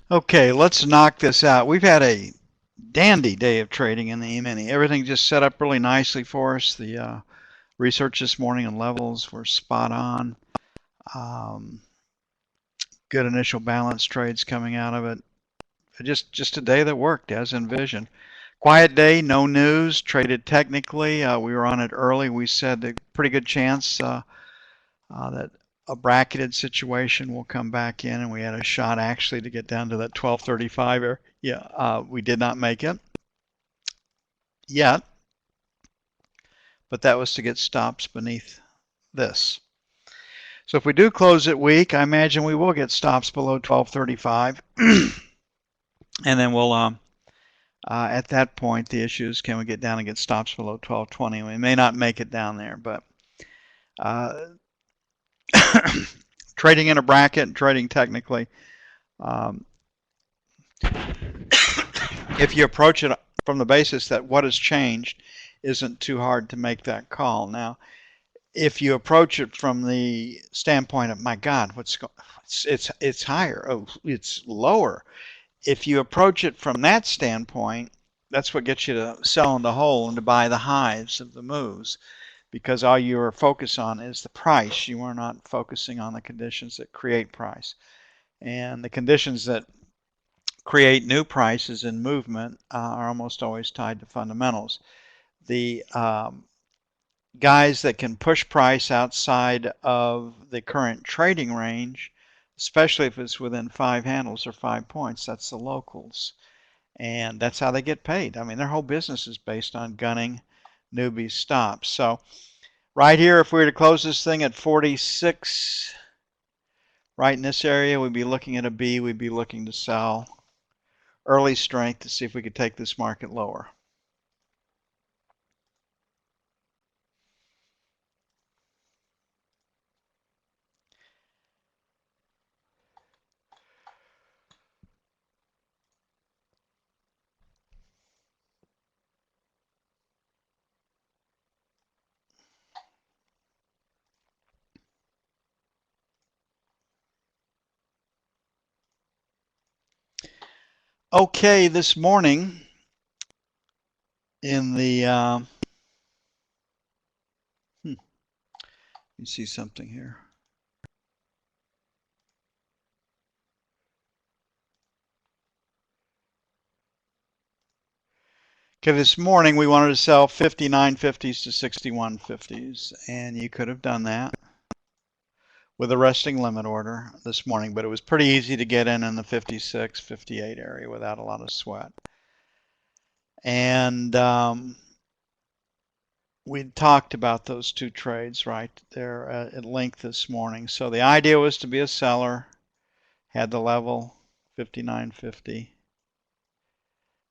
Okay, let's knock this out. We've had a dandy day of trading in the E-mini. Everything just set up really nicely for us. The research this morning and levels were spot on. Um, Good initial balance trades coming out of it. Just a day that worked as envisioned. Quiet day, no news. Traded technically. We were on it early. We said a pretty good chance that a bracketed situation will come back in, and we had a shot actually to get down to that 1235 area. Yeah, we did not make it yet, but that was to get stops beneath this. So if we do close it weak, I imagine we will get stops below 1235, and then we'll at that point the issue is, can we get down and get stops below 1220? We may not make it down there, but trading in a bracket, trading technically, um, if you approach it from the basis that what has changed isn't too hard to make that call. Now, if you approach it from the standpoint of, my God, it's higher, oh, it's lower. If you approach it from that standpoint, that's what gets you to sell in the hole and to buy the highs of the moves, because all you are focused on is the price. You are not focusing on the conditions that create price. And the conditions that create new prices and movement are almost always tied to fundamentals. The guys that can push price outside of the current trading range, especially if it's within 5 handles or 5 points, that's the locals. And that's how they get paid. I mean, their whole business is based on gunning newbies stops. So right here, if we were to close this thing at 46, right in this area, we'd be looking at a B. We'd be looking to sell early strength to see if we could take this market lower. Okay, this morning in the you see something here. Okay, this morning we wanted to sell 59.50s to 61.50s, and you could have done that with a resting limit order this morning, but it was pretty easy to get in the 56, 58 area without a lot of sweat. And we talked about those two trades right there at length this morning. So the idea was to be a seller, had the level 59.50,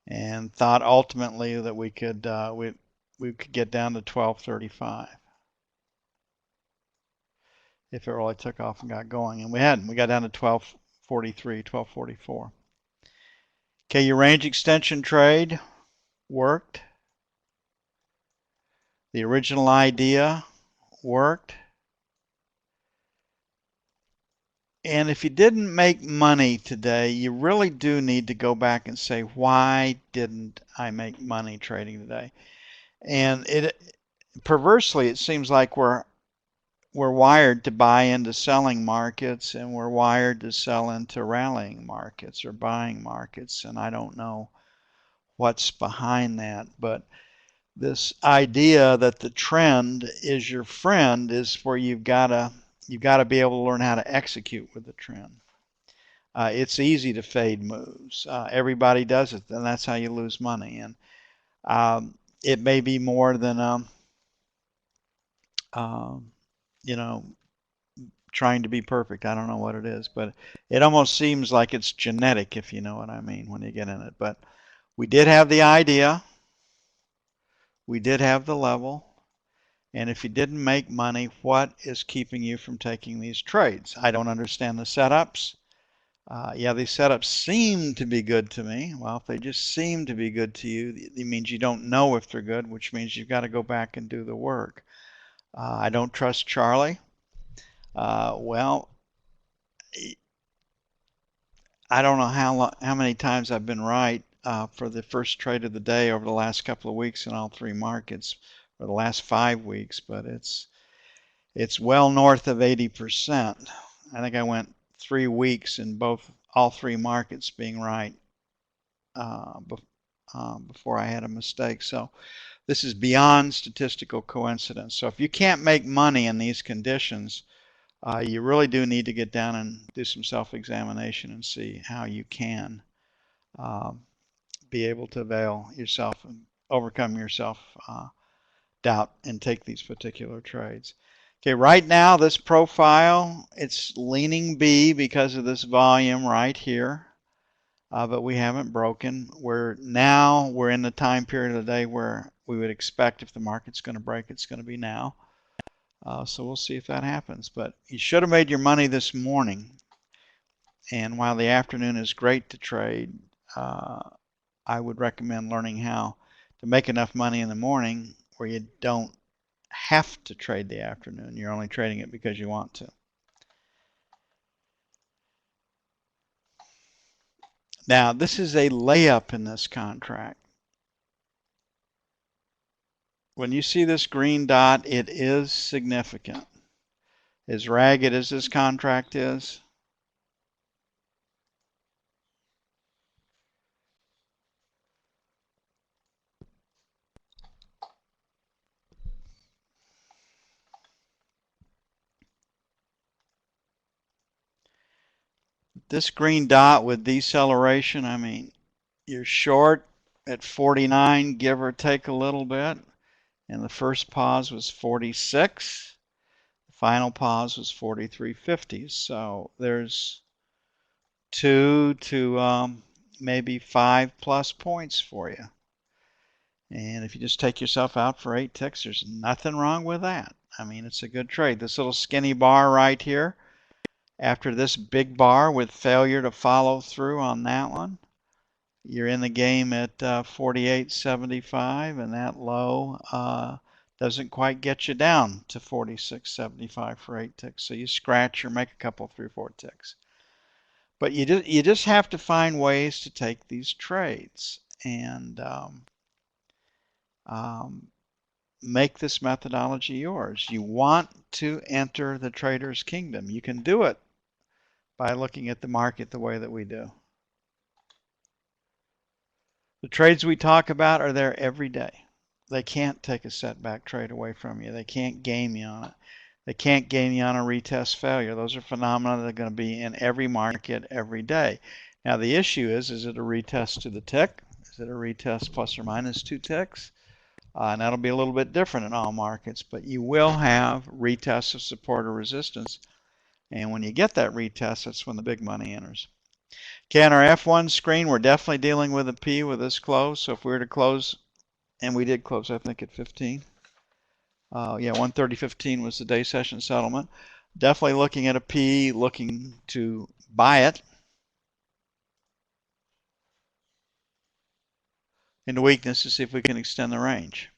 and thought ultimately that we could get down to 12.35 if it really took off and got going, and we hadn't. We got down to 12.43, 12.44. Okay, your range extension trade worked. The original idea worked. And if you didn't make money today, you really do need to go back and say, why didn't I make money trading today? And perversely, it seems like we're wired to buy into selling markets, and we're wired to sell into rallying markets or buying markets, and I don't know what's behind that, but this idea that the trend is your friend is where you've got to be able to learn how to execute with the trend. It's easy to fade moves. Everybody does it, and that's how you lose money. And it may be more than you know, trying to be perfect. I don't know what it is, but it almost seems like it's genetic, if you know what I mean, when you get in it. But we did have the idea. We did have the level. And if you didn't make money, what is keeping you from taking these trades? I don't understand the setups. Yeah, these setups seem to be good to me. Well, if they just seem to be good to you, it means you don't know if they're good, which means you've got to go back and do the work. I don't trust Charlie. Well, I don't know how many times I've been right for the first trade of the day over the last couple of weeks in all three markets, or the last 5 weeks, but it's well north of 80%. I think I went 3 weeks in all three markets being right before I had a mistake. So this is beyond statistical coincidence. So if you can't make money in these conditions, you really do need to get down and do some self-examination and see how you can be able to avail yourself and overcome your self-doubt and take these particular trades. Okay, right now this profile, it's leaning B because of this volume right here, but we haven't broken. We're in the time period of the day where we would expect if the market's going to break, it's going to be now. So we'll see if that happens. But you should have made your money this morning. And while the afternoon is great to trade, I would recommend learning how to make enough money in the morning where you don't have to trade the afternoon. You're only trading it because you want to. Now, this is a layup in this contract. When you see this green dot, it is significant. As ragged as this contract is, this green dot with deceleration, I mean, you're short at 49, give or take a little bit. And the first pause was 46. The final pause was 43.50. So there's 2 to maybe 5+ points for you. And if you just take yourself out for 8 ticks, there's nothing wrong with that. I mean, it's a good trade. This little skinny bar right here, after this big bar with failure to follow through on that one, you're in the game at 48.75, and that low doesn't quite get you down to 46.75 for 8 ticks. So you scratch or make a couple, 3 or 4 ticks. But you just have to find ways to take these trades and make this methodology yours. You want to enter the trader's kingdom. You can do it by looking at the market the way that we do. The trades we talk about are there every day. They can't take a setback trade away from you. They can't game you on it. They can't game you on a retest failure. Those are phenomena that are going to be in every market every day. Now the issue is it a retest to the tick? Is it a retest plus or minus 2 ticks? And that'll be a little bit different in all markets, but you will have retests of support or resistance. And when you get that retest, that's when the big money enters. Okay, on our F1 screen, we're definitely dealing with a P with this close. So if we were to close, and we did close, I think, at 15. Yeah, 130.15 was the day session settlement. Definitely looking at a P, looking to buy it into weakness to see if we can extend the range.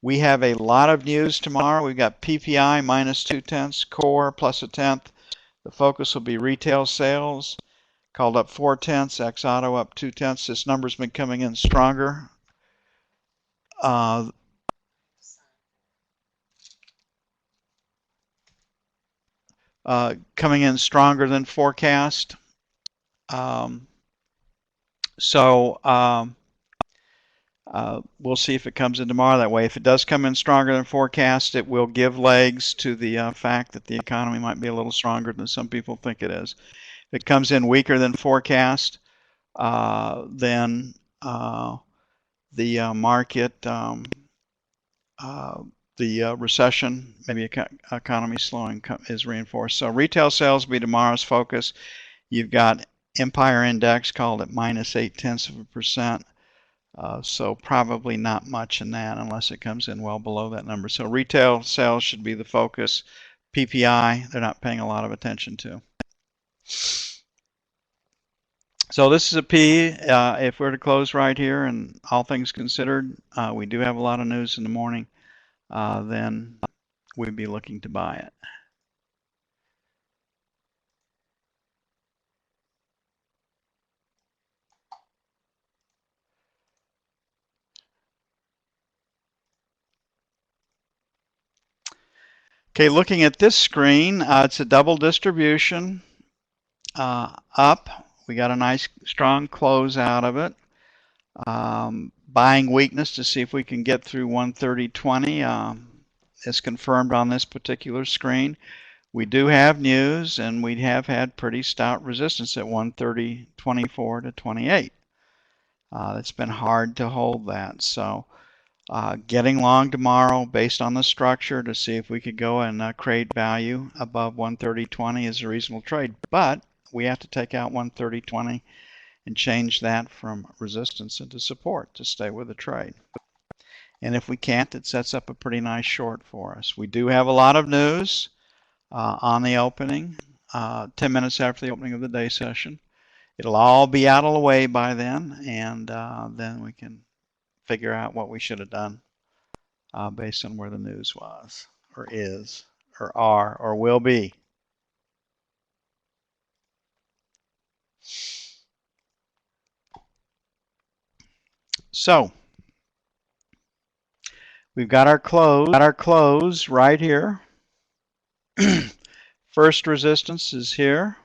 We have a lot of news tomorrow. We've got PPI minus 0.2, core plus 0.1. The focus will be retail sales, called up 0.4, ex auto up 0.2. This number's been coming in stronger. Coming in stronger than forecast. We'll see if it comes in tomorrow that way. If it does come in stronger than forecast, it will give legs to the fact that the economy might be a little stronger than some people think it is. If it comes in weaker than forecast, then the market, the recession, maybe economy slowing is reinforced. So retail sales will be tomorrow's focus. You've got Empire Index called at minus 0.8%. So probably not much in that unless it comes in well below that number. So retail sales should be the focus. PPI, they're not paying a lot of attention to. So this is a P. If we're to close right here, and all things considered, we do have a lot of news in the morning, then we'd be looking to buy it. Okay, looking at this screen, it's a double distribution up. We got a nice strong close out of it. Buying weakness to see if we can get through 130.20 is confirmed on this particular screen. We do have news, and we have had pretty stout resistance at 130.24 to 28. It's been hard to hold that. So getting long tomorrow based on the structure to see if we could go and create value above 130.20 is a reasonable trade. But we have to take out 130.20 and change that from resistance into support to stay with the trade. And if we can't, it sets up a pretty nice short for us. We do have a lot of news on the opening, 10 minutes after the opening of the day session. It'll all be out of the way by then, and then we can figure out what we should have done based on where the news was, or is, or are, or will be. So we've got our close right here. First resistance is here.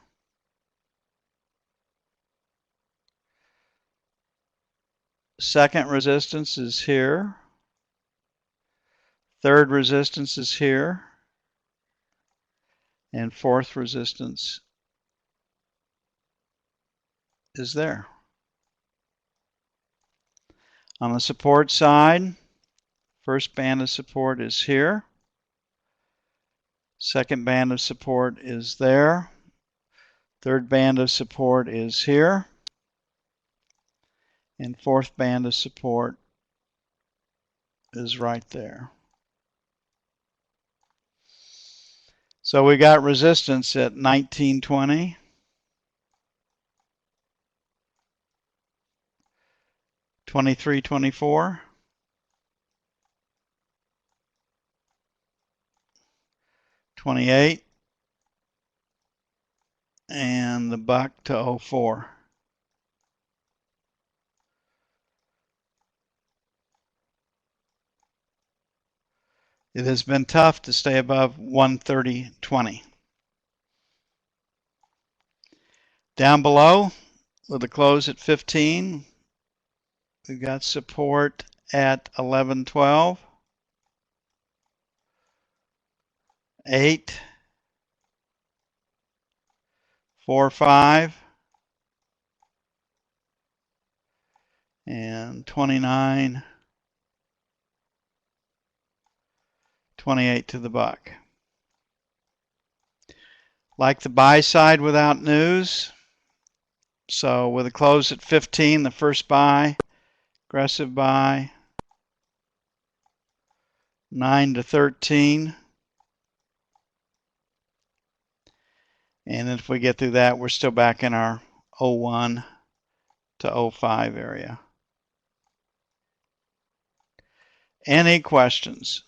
Second resistance is here. Third resistance is here. And fourth resistance is there. On the support side, first band of support is here. Second band of support is there. Third band of support is here. And fourth band of support is right there. So we got resistance at 19.20. 23.24. 28. And the buck to 04. It has been tough to stay above 130.20. Down below, with a close at 15, we've got support at 11.12, 8, 4, 5, and 29, 28 to the buck. Like the buy side without news. So with a close at 15, the first buy, aggressive buy, 9 to 13. And if we get through that, we're still back in our 01 to 05 area. Any questions?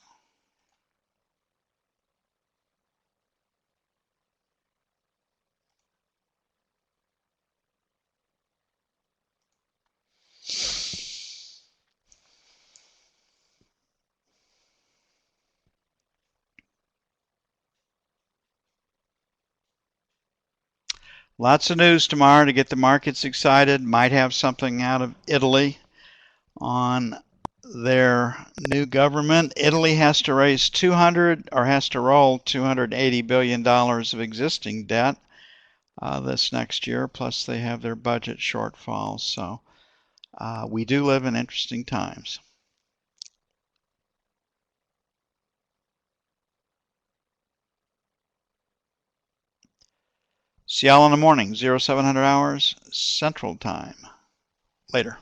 Lots of news tomorrow to get the markets excited. Might have something out of Italy on their new government. Italy has to raise 200 or has to roll $280 billion of existing debt this next year. Plus they have their budget shortfalls. So we do live in interesting times. See y'all in the morning, 0700 hours Central Time. Later.